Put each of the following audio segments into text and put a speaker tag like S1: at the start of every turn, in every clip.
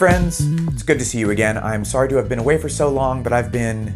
S1: friends, it's good to see you again. I'm sorry to have been away for so long, but I've been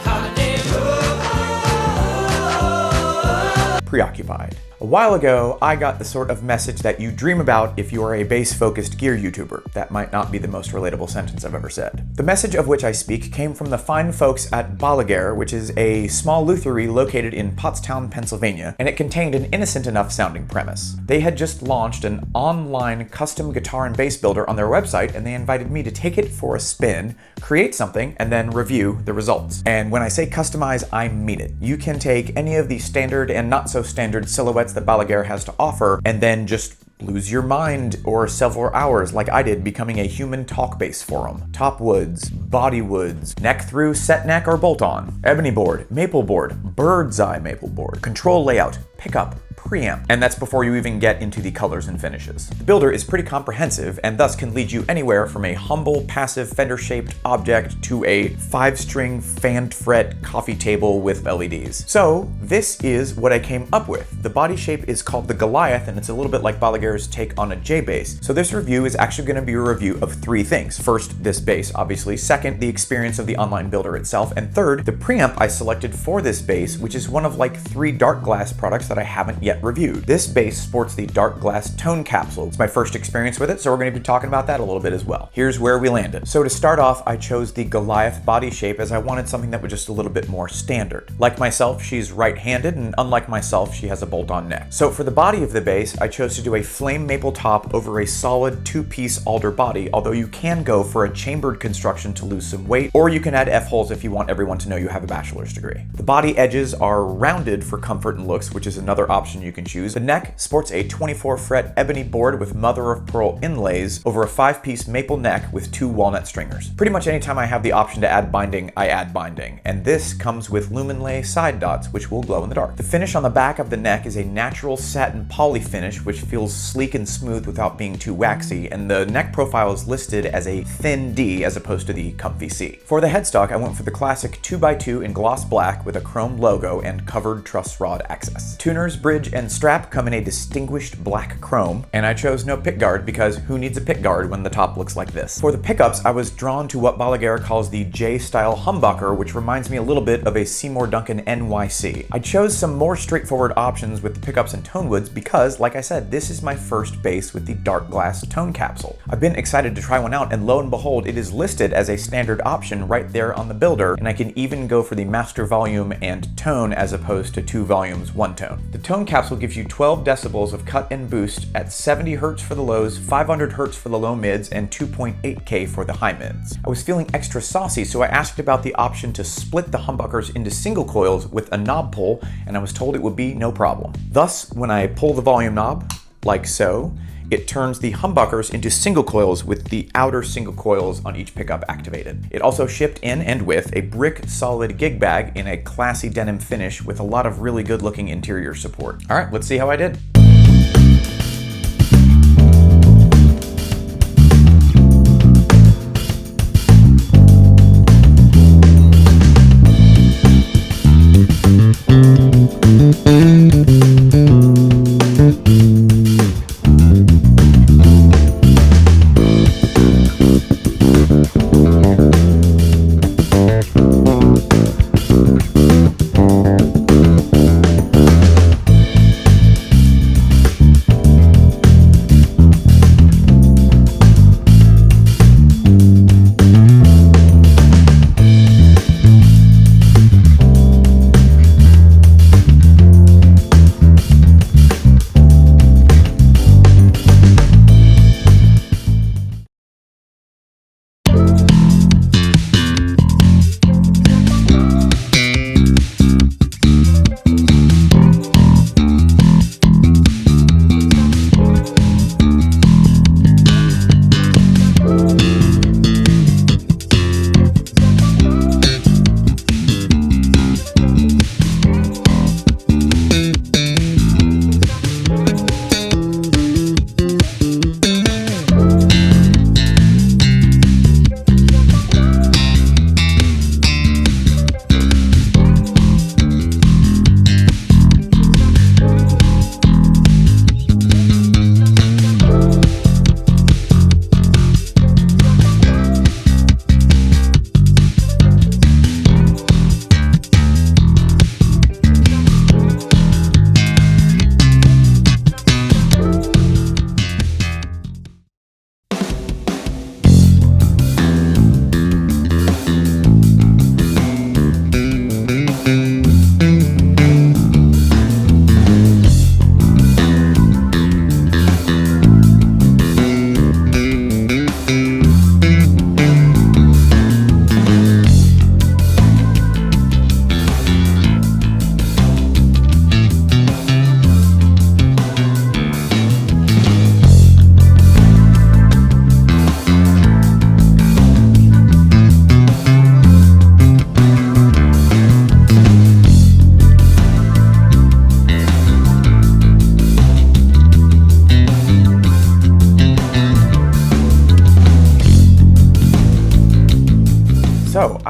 S1: preoccupied. A while ago, I got the sort of message that you dream about if you are a bass-focused gear YouTuber. That might not be the most relatable sentence I've ever said. The message of which I speak came from the fine folks at Balaguer, which is a small lutherie located in Pottstown, Pennsylvania, and it contained an innocent enough sounding premise. They had just launched an online custom guitar and bass builder on their website, and they invited me to take it for a spin, create something, and then review the results. And when I say customize, I mean it. You can take any of the standard and not so standard silhouettes that Balaguer has to offer, and then just lose your mind or several hours like I did becoming a human talk bass for them. Top woods, body woods, neck through, set neck or bolt on, ebony board, maple board, bird's eye maple board, control layout, pickup, preamp, and that's before you even get into the colors and finishes. The builder is pretty comprehensive and thus can lead you anywhere from a humble, passive, fender-shaped object to a 5-string fan fret coffee table with LEDs. So this is what I came up with. The body shape is called the Goliath, and it's a little bit like Balaguer's take on a J bass. So this review is actually going to be a review of 3 things. First, this bass, obviously. Second, the experience of the online builder itself. And third, the preamp I selected for this bass, which is one of like 3 Darkglass products that I haven't yet reviewed. This bass sports the Darkglass Tone Capsule. It's my first experience with it, so we're going to be talking about that a little bit as well. Here's where we landed. So to start off, I chose the Goliath body shape as I wanted something that was just a little bit more standard. Like myself, she's right-handed, and unlike myself, she has a bolt-on neck. So for the body of the bass, I chose to do a flame maple top over a solid 2-piece alder body, although you can go for a chambered construction to lose some weight, or you can add F-holes if you want everyone to know you have a bachelor's degree. The body edges are rounded for comfort and looks, which is another option you can choose. The neck sports a 24-fret ebony board with mother-of-pearl inlays over a 5-piece maple neck with 2 walnut stringers. Pretty much anytime I have the option to add binding, I add binding, and this comes with luminlay side dots, which will glow in the dark. The finish on the back of the neck is a natural satin poly finish, which feels sleek and smooth without being too waxy, and the neck profile is listed as a thin D as opposed to the comfy C. For the headstock, I went for the classic 2x2 in gloss black with a chrome logo and covered truss rod access. Tuners, bridge, and strap come in a distinguished black chrome, and I chose no pickguard because who needs a pickguard when the top looks like this? For the pickups, I was drawn to what Balaguer calls the J-style humbucker, which reminds me a little bit of a Seymour Duncan NYC. I chose some more straightforward options with the pickups and tone woods because, like I said, this is my first bass with the Darkglass Tone Capsule. I've been excited to try one out, and lo and behold, it is listed as a standard option right there on the builder, and I can even go for the master volume and tone as opposed to 2 volumes, 1 tone. The tone capsule gives you 12 decibels of cut and boost at 70 Hz for the lows, 500 Hz for the low mids, and 2.8K for the high mids. I was feeling extra saucy, so I asked about the option to split the humbuckers into single coils with a knob pull, and I was told it would be no problem. Thus, when I pull the volume knob, like so, it turns the humbuckers into single coils with the outer single coils on each pickup activated. It also shipped in and with a brick solid gig bag in a classy denim finish with a lot of really good looking interior support. All right, let's see how I did.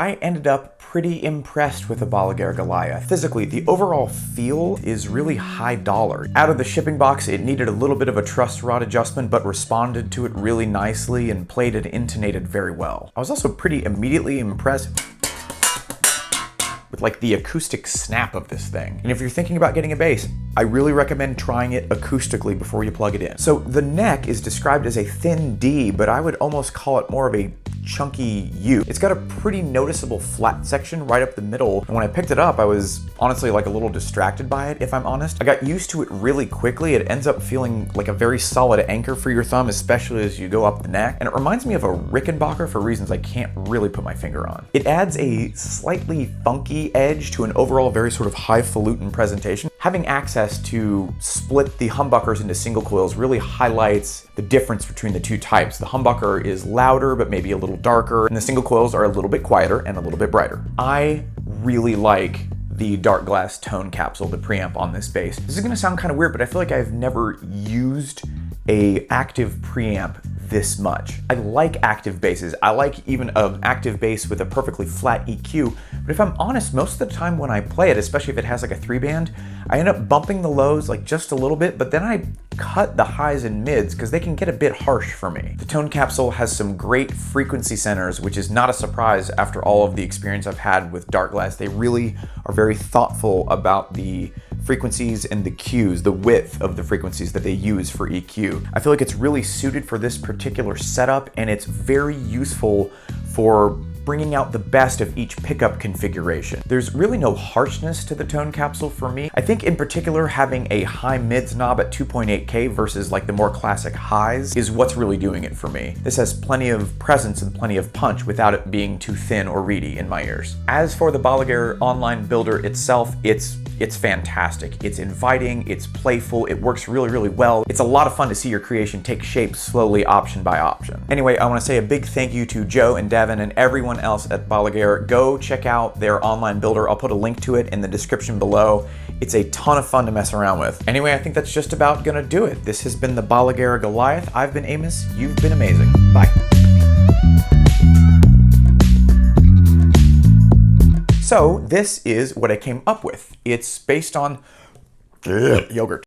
S1: I ended up pretty impressed with the Balageur Goliath. Physically, the overall feel is really high dollar. Out of the shipping box, it needed a little bit of a truss rod adjustment, but responded to it really nicely and played and intonated very well. I was also pretty immediately impressed with like the acoustic snap of this thing. And if you're thinking about getting a bass, I really recommend trying it acoustically before you plug it in. So the neck is described as a thin D, but I would almost call it more of a chunky U. It's got a pretty noticeable flat section right up the middle, and when I picked it up, I was honestly like a little distracted by it, if I'm honest. I got used to it really quickly. It ends up feeling like a very solid anchor for your thumb, especially as you go up the neck, and it reminds me of a Rickenbacker for reasons I can't really put my finger on. It adds a slightly funky edge to an overall very sort of highfalutin presentation. Having access to split the humbuckers into single coils really highlights the difference between the two types. The humbucker is louder, but maybe a little darker, and the single coils are a little bit quieter and a little bit brighter. I really like the Darkglass Tone Capsule, the preamp on this bass. This is gonna sound kind of weird, but I feel like I've never used a active preamp this much. I like active basses. I like even an active bass with a perfectly flat EQ, but if I'm honest, most of the time when I play it, especially if it has like a 3-band, I end up bumping the lows like just a little bit, but then I cut the highs and mids because they can get a bit harsh for me. The Tone Capsule has some great frequency centers, which is not a surprise after all of the experience I've had with Darkglass. They really are very thoughtful about the frequencies and the cues, the width of the frequencies that they use for EQ. I feel like it's really suited for this particular setup, and it's very useful for bringing out the best of each pickup configuration. There's really no harshness to the Tone Capsule for me. I think in particular having a high mids knob at 2.8K versus like the more classic highs is what's really doing it for me. This has plenty of presence and plenty of punch without it being too thin or reedy in my ears. As for the Balaguer online builder itself, it's fantastic. It's inviting, it's playful, it works really, really well. It's a lot of fun to see your creation take shape slowly, option by option. Anyway, I want to say a big thank you to Joe and Devin and everyone else at Balaguer. Go check out their online builder. I'll put a link to it in the description below. It's a ton of fun to mess around with. Anyway, I think that's just about gonna do it. This has been the Balageur Goliath. I've been Amos. You've been amazing. Bye. So this is what I came up with. It's based on yogurt.